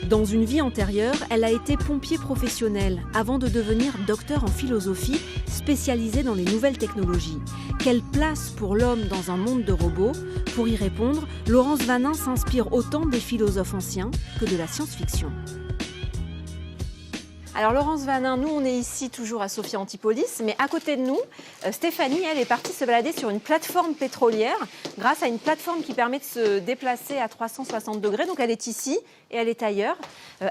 Dans une vie antérieure, elle a été pompier professionnel avant de devenir docteur en philosophie spécialisée dans les nouvelles technologies. Quelle place pour l'homme dans un monde de robots? Pour y répondre, Laurence Vanin s'inspire autant des philosophes anciens que de la science-fiction. Alors Laurence Vanin, nous on est ici toujours à Sophia Antipolis, mais à côté de nous, Stéphanie, elle est partie se balader sur une plateforme pétrolière grâce à une plateforme qui permet de se déplacer à 360 degrés. Donc elle est ici et elle est ailleurs.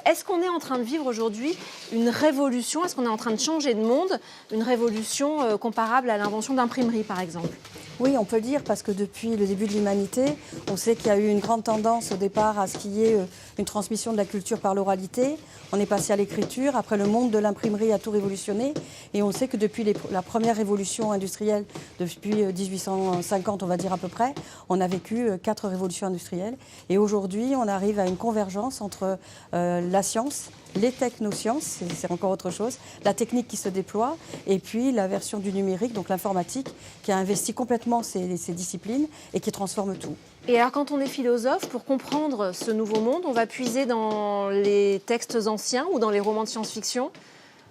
Est-ce qu'on est en train de vivre aujourd'hui une révolution? Est-ce qu'on est en train de changer de monde? Une révolution comparable à l'invention d'imprimerie par exemple? Oui, on peut le dire parce que depuis le début de l'humanité, on sait qu'il y a eu une grande tendance au départ à ce qu'il y ait une transmission de la culture par l'oralité. On est passé à l'écriture, après le monde de l'imprimerie a tout révolutionné et on sait que depuis la première révolution industrielle, depuis 1850 on va dire à peu près, on a vécu 4 révolutions industrielles et aujourd'hui on arrive à une convergence entre la science, les technosciences, c'est encore autre chose, la technique qui se déploie et puis la version du numérique, donc l'informatique, qui a investi complètement ces disciplines et qui transforme tout. Et alors quand on est philosophe, pour comprendre ce nouveau monde, on va puiser dans les textes anciens ou dans les romans de science-fiction?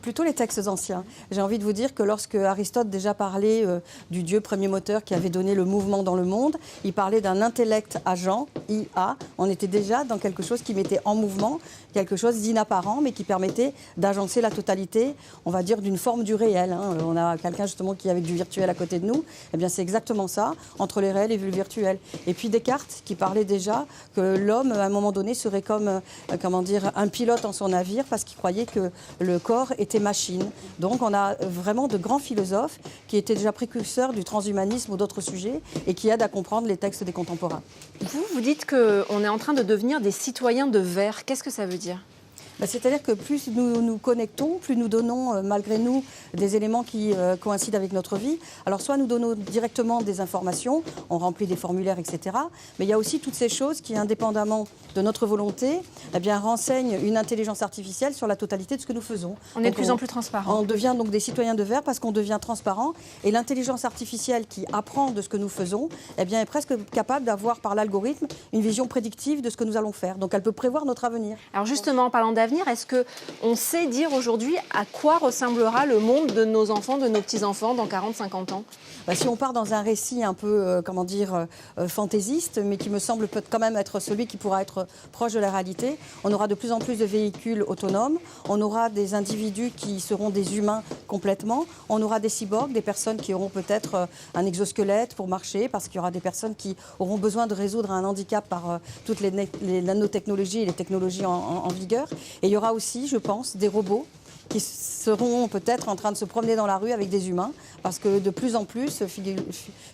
Plutôt les textes anciens. J'ai envie de vous dire que lorsque Aristote déjà parlait du dieu premier moteur qui avait donné le mouvement dans le monde, il parlait d'un intellect agent, IA. On était déjà dans quelque chose qui mettait en mouvement, quelque chose d'inapparent, mais qui permettait d'agencer la totalité, on va dire, d'une forme du réel. On a quelqu'un justement qui est avec du virtuel à côté de nous. Eh bien, c'est exactement ça, entre les réels et le virtuel. Et puis Descartes qui parlait déjà que l'homme, à un moment donné, serait comme, un pilote en son navire parce qu'il croyait que le corps était machine. Donc on a vraiment de grands philosophes qui étaient déjà précurseurs du transhumanisme ou d'autres sujets et qui aident à comprendre les textes des contemporains. Vous dites qu'on est en train de devenir des citoyens de verre. Qu'est-ce que ça veut dire ? C'est-à-dire que plus nous nous connectons, plus nous donnons malgré nous des éléments qui coïncident avec notre vie. Alors soit nous donnons directement des informations, on remplit des formulaires, etc. Mais il y a aussi toutes ces choses qui, indépendamment de notre volonté, renseignent une intelligence artificielle sur la totalité de ce que nous faisons. On est de plus en plus transparent. On devient donc des citoyens de verre parce qu'on devient transparent. Et l'intelligence artificielle qui apprend de ce que nous faisons est presque capable d'avoir par l'algorithme une vision prédictive de ce que nous allons faire. Donc elle peut prévoir notre avenir. Alors justement, en parlant d'avenir, est-ce qu'on sait dire aujourd'hui à quoi ressemblera le monde de nos enfants, de nos petits-enfants dans 40-50 ans? Si on part dans un récit un peu, fantaisiste, mais qui me semble peut quand même être celui qui pourra être proche de la réalité, on aura de plus en plus de véhicules autonomes, on aura des individus qui seront des humains complètement, on aura des cyborgs, des personnes qui auront peut-être un exosquelette pour marcher, parce qu'il y aura des personnes qui auront besoin de résoudre un handicap par toutes les nanotechnologies et les technologies en vigueur. Et il y aura aussi, je pense, des robots qui seront peut-être en train de se promener dans la rue avec des humains, parce que de plus en plus,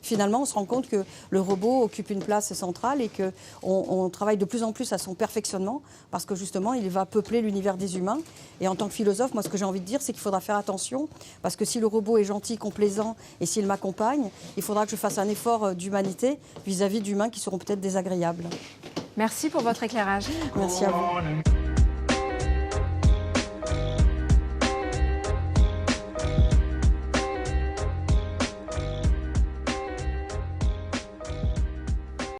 finalement, on se rend compte que le robot occupe une place centrale et qu'on travaille de plus en plus à son perfectionnement, parce que justement, il va peupler l'univers des humains. Et en tant que philosophe, moi, ce que j'ai envie de dire, c'est qu'il faudra faire attention, parce que si le robot est gentil, complaisant, et s'il m'accompagne, il faudra que je fasse un effort d'humanité vis-à-vis d'humains qui seront peut-être désagréables. Merci pour votre éclairage. Merci à vous.